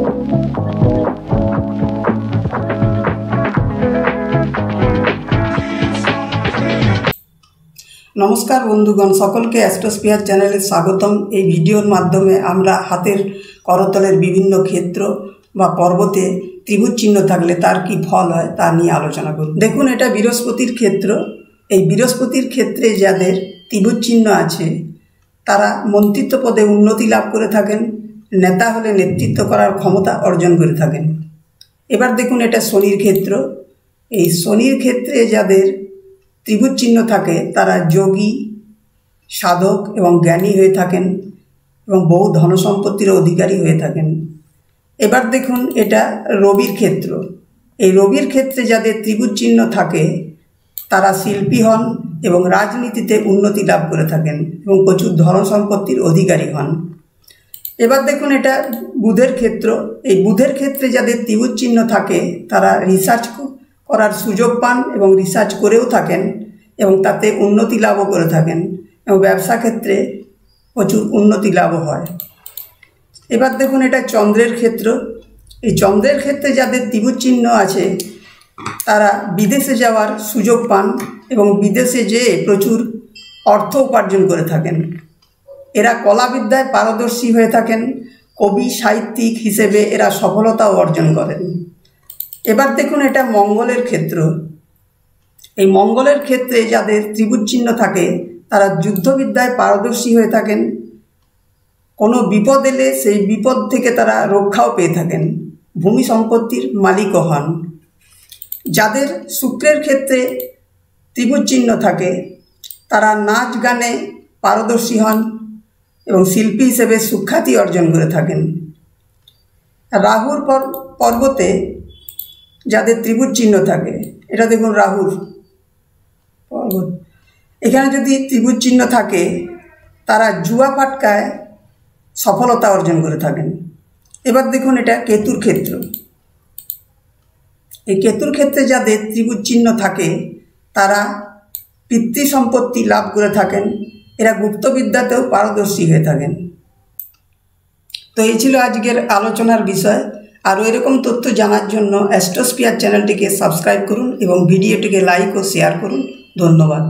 नमस्कार बंधुगण सकल के एस्ट्रोस्फियर चैनल स्वागतम। এই ভিডিওর মাধ্যমে আমরা হাতের করতলের বিভিন্ন ক্ষেত্র বা পর্বতে ত্রিভুজ চিহ্ন থাকলে তার কি ফল হয় তা নিয়ে আলোচনা করব। দেখুন, এটা বৃহস্পতির ক্ষেত্র। এই বৃহস্পতির ক্ষেত্রে যাদের ত্রিভুজ চিহ্ন আছে তারা মন্ত্রিত্ব পদে উন্নতি লাভ করে থাকেন, নেতা হলে নেতৃত্ব করার ক্ষমতা অর্জন করে থাকেন। এবার দেখুন, এটা শনির ক্ষেত্র। এই শনির ক্ষেত্রে যাদের ত্রিভুজ চিহ্ন থাকে তারা যোগী, সাধক এবং জ্ঞানী হয়ে থাকেন এবং বহু ধনসম্পত্তির অধিকারী হয়ে থাকেন। এবার দেখুন, এটা রবির ক্ষেত্র। এই রবির ক্ষেত্রে যাদের ত্রিভুজ চিহ্ন থাকে তারা শিল্পী হন এবং রাজনীতিতে উন্নতি লাভ করে থাকেন এবং প্রচুর ধনসম্পত্তির অধিকারী হন। এবার দেখুন, এটা বুধের ক্ষেত্র। এই বুধের ক্ষেত্রে যাদের ত্রিভুজ চিহ্ন থাকে তারা রিসার্চ করার সুযোগ পান এবং রিসার্চ করেও থাকেন এবং তাতে উন্নতি লাভও করে থাকেন এবং ব্যবসা ক্ষেত্রে প্রচুর উন্নতি লাভও হয়। এবার দেখুন, এটা চন্দ্রের ক্ষেত্র। এই চন্দ্রের ক্ষেত্রে যাদের ত্রিভুজ চিহ্ন আছে তারা বিদেশে যাওয়ার সুযোগ পান এবং বিদেশে যেয়ে প্রচুর অর্থ উপার্জন করে থাকেন। এরা কলাবিদ্যায় পারদর্শী হয়ে থাকেন, কবি সাহিত্যিক হিসেবে এরা সফলতাও অর্জন করেন। এবার দেখুন, এটা মঙ্গলের ক্ষেত্র। এই মঙ্গলের ক্ষেত্রে যাদের ত্রিভুজ চিহ্ন থাকে তারা যুদ্ধবিদ্যায় পারদর্শী হয়ে থাকেন, কোনো বিপদ এলে সেই বিপদ থেকে তারা রক্ষাও পেয়ে থাকেন, ভূমি সম্পত্তির মালিকও হন। যাদের শুক্রের ক্ষেত্রে ত্রিভুজ চিহ্ন থাকে তারা নাচ গানে পারদর্শী হন এবং শিল্পী হিসেবে সুখ্যাতি অর্জন করে থাকেন। রাহুর পর্বতে যাদের ত্রিভুজ চিহ্ন থাকে, এটা দেখুন রাহুর পর্বত, এখানে যদি ত্রিভুজ চিহ্ন থাকে তারা জুয়া পাটকায় সফলতা অর্জন করে থাকেন। এবার দেখুন, এটা কেতুর ক্ষেত্র। এই কেতুর ক্ষেত্রে যাদের ত্রিভুজ চিহ্ন থাকে তারা পিতৃ সম্পত্তি লাভ করে থাকেন, এরা গুপ্তবিদ্যাতেও পারদর্শী হয়ে থাকেন। তো এই ছিল আজকের আলোচনার বিষয়। আরও এরকম তথ্য জানার জন্য অ্যাস্ট্রোস্ফিয়ার চ্যানেলটিকে সাবস্ক্রাইব করুন এবং ভিডিওটিকে লাইক ও শেয়ার করুন। ধন্যবাদ।